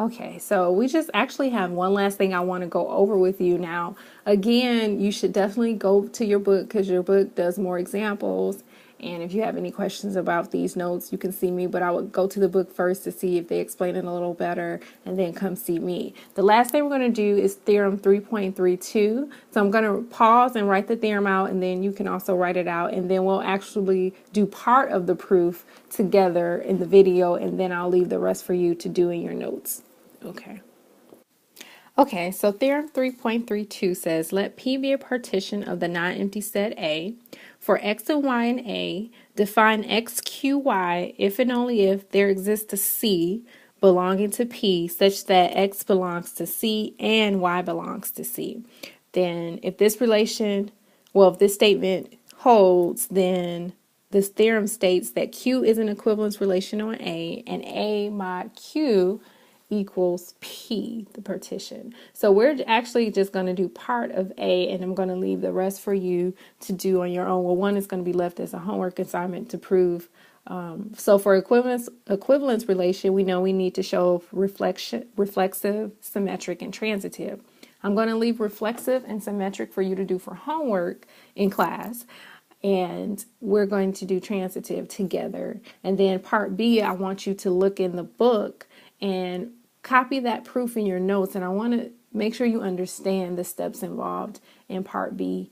Okay, so we just actually have one last thing I want to go over with you now. Again, you should definitely go to your book because your book does more examples. And if you have any questions about these notes, you can see me, but I would go to the book first to see if they explain it a little better and then come see me. The last thing we're going to do is theorem 3.32. So I'm going to pause and write the theorem out, and then you can also write it out, and then we'll actually do part of the proof together in the video, and then I'll leave the rest for you to do in your notes. Okay. Okay, so theorem 3.32 says, let P be a partition of the non-empty set A. For X and Y in A, define XQY if and only if there exists a C belonging to P such that X belongs to C and Y belongs to C. Then if this statement holds, then this theorem states that Q is an equivalence relation on A, and A mod Q equals P, the partition. So we're actually just going to do part of A, and I'm going to leave the rest for you to do on your own. Well, one is going to be left as a homework assignment to prove. So for equivalence relation, we know we need to show reflexive, symmetric, and transitive. I'm going to leave reflexive and symmetric for you to do for homework in class. And we're going to do transitive together. And then part B, I want you to look in the book and copy that proof in your notes. And I want to make sure you understand the steps involved in part B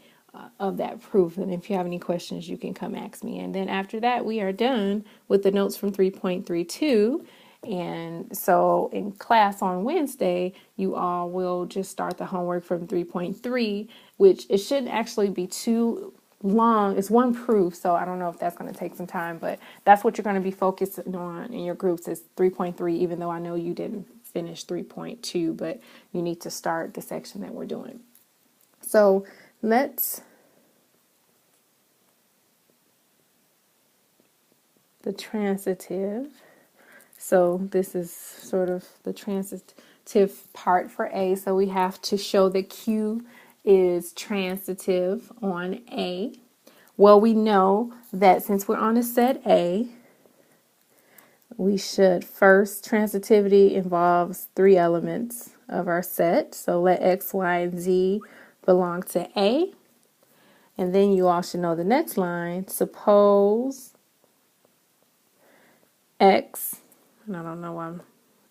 of that proof. And if you have any questions, you can come ask me. And then after that, we are done with the notes from 3.32. And so in class on Wednesday, you all will just start the homework from 3.3, which it shouldn't actually be too long. It's one proof, so I don't know if that's going to take some time, but that's what you're going to be focusing on in your groups is 3.3, even though I know you didn't finish 3.2, but you need to start the section that we're doing. So let's the transitive. So this is sort of the transitive part for A. So we have to show that Q is transitive on A. Well, we know that since we're on a set A, we should first, transitivity involves three elements of our set. So let X, Y, and Z belong to A. And then you all should know the next line. Suppose X, and I don't know why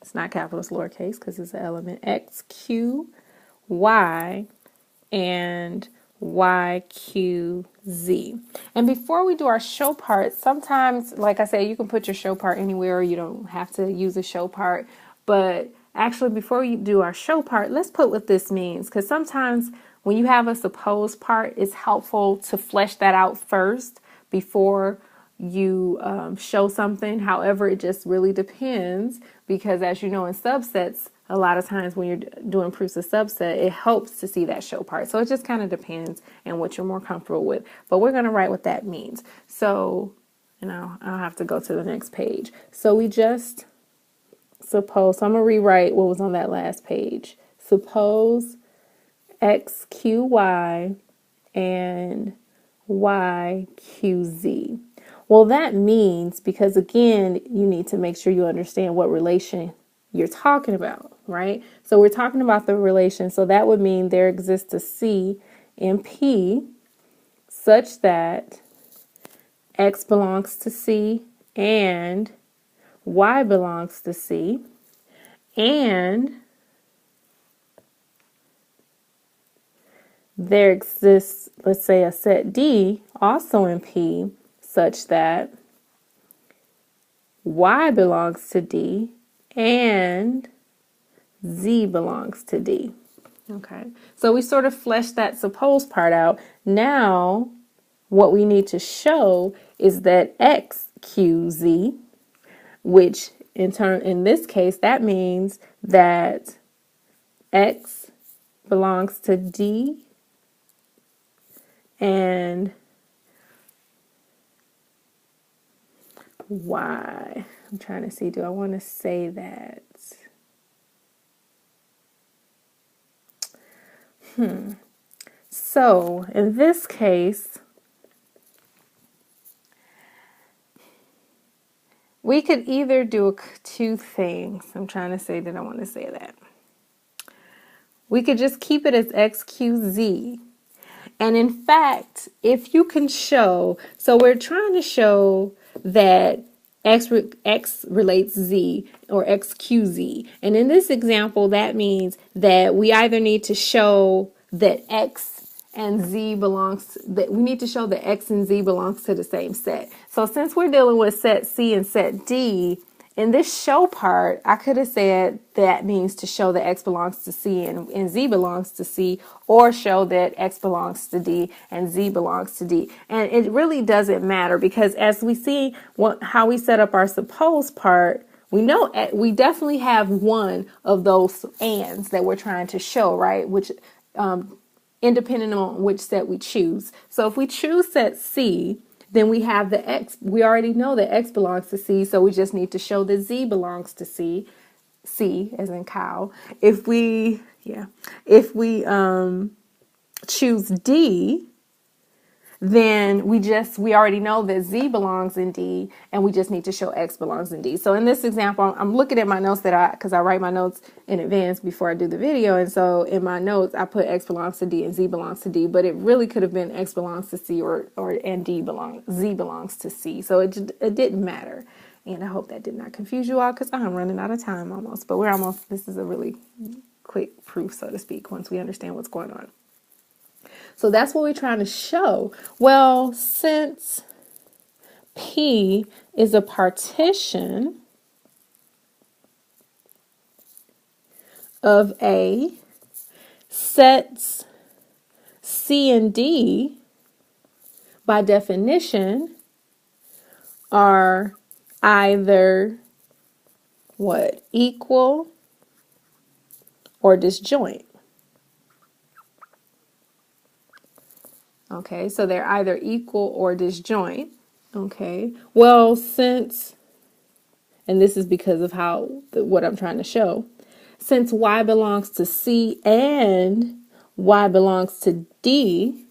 it's not capital, it's lowercase because it's an element, X, Q, Y, and Y, Q, Z. And before we do our show part, sometimes, like I said, you can put your show part anywhere. You don't have to use a show part. But actually, before we do our show part, let's put what this means. Because sometimes when you have a supposed part, it's helpful to flesh that out first before you show something. However, it just really depends because as you know, in subsets, a lot of times when you're doing proofs of subset, it helps to see that show part. So it just kind of depends on what you're more comfortable with. But we're going to write what that means. So, I'll have to go to the next page. So we just suppose, so I'm going to rewrite what was on that last page. Suppose X, Q, Y, and Y, Q, Z. Well, that means, because again, you need to make sure you understand what relation you're talking about, right? So we're talking about the relation. So that would mean there exists a C in P such that X belongs to C and Y belongs to C. And there exists, let's say, a set D also in P such that Y belongs to D and Z belongs to D. Okay, so we sort of fleshed that supposed part out. Now, what we need to show is that X, Q, Z, which in this case, that means that X belongs to D and Y. I'm trying to see, do I want to say that? So in this case, We could either do two things. I'm trying to say that I want to say that. We could just keep it as XQZ. And in fact, if you can show, so we're trying to show that X relates Z or XQZ. And in this example, that means that we either need to show that X and Z belongs, that we need to show that X and Z belongs to the same set. So since we're dealing with set C and set D, in this show part, I could have said that means to show that X belongs to C and Z belongs to C, or show that X belongs to D and Z belongs to D. And it really doesn't matter, because as we see how we set up our suppose part, we know we definitely have one of those ands that we're trying to show, right? Which, independent on which set we choose. So if we choose set C, then we have the X. We already know that X belongs to C, so we just need to show that Z belongs to C. C as in cow. If we choose D, then we already know that Z belongs in D, and we just need to show X belongs in D. So in this example, I'm looking at my notes because I write my notes in advance before I do the video. And so in my notes, I put X belongs to D and Z belongs to D, but it really could have been X belongs to C and Z belongs to C. So it didn't matter. And I hope that did not confuse you all, because I'm running out of time almost, but this is a really quick proof, so to speak, once we understand what's going on. So that's what we're trying to show. Well, since P is a partition of A, sets C and D, by definition, are either what? Equal or disjoint. Okay, so they're either equal or disjoint. Okay, well, and this is because of what I'm trying to show, since Y belongs to C and Y belongs to D,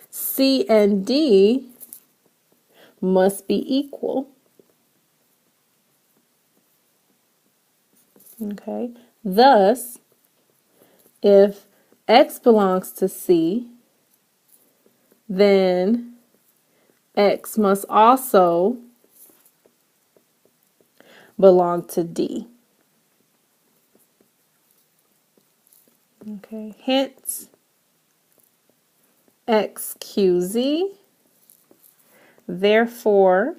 C and D must be equal. Okay, thus, if X belongs to C, then X must also belong to D. Okay, hence XQZ. Therefore,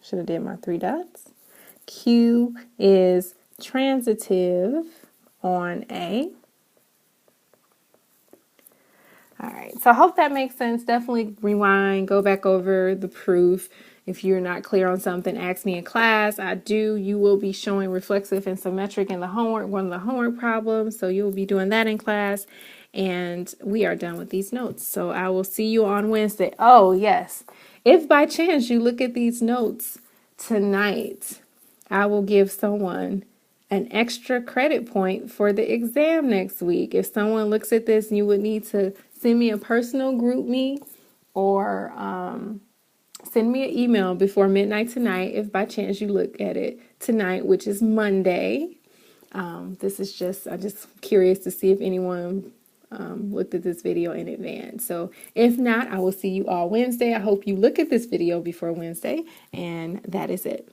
should have did my 3 dots. Q is transitive on A. All right, so I hope that makes sense. Definitely rewind, go back over the proof. If you're not clear on something, ask me in class. You will be showing reflexive and symmetric in the homework, one of the homework problems. So you'll be doing that in class. And we are done with these notes. So I will see you on Wednesday. Oh, yes. If by chance you look at these notes tonight, I will give someone an extra credit point for the exam next week. If someone looks at this, you would need to send me a personal group me, or send me an email before midnight tonight if by chance you look at it tonight, which is Monday. I'm just curious to see if anyone looked at this video in advance. So if not, I will see you all Wednesday. I hope you look at this video before Wednesday, and that is it.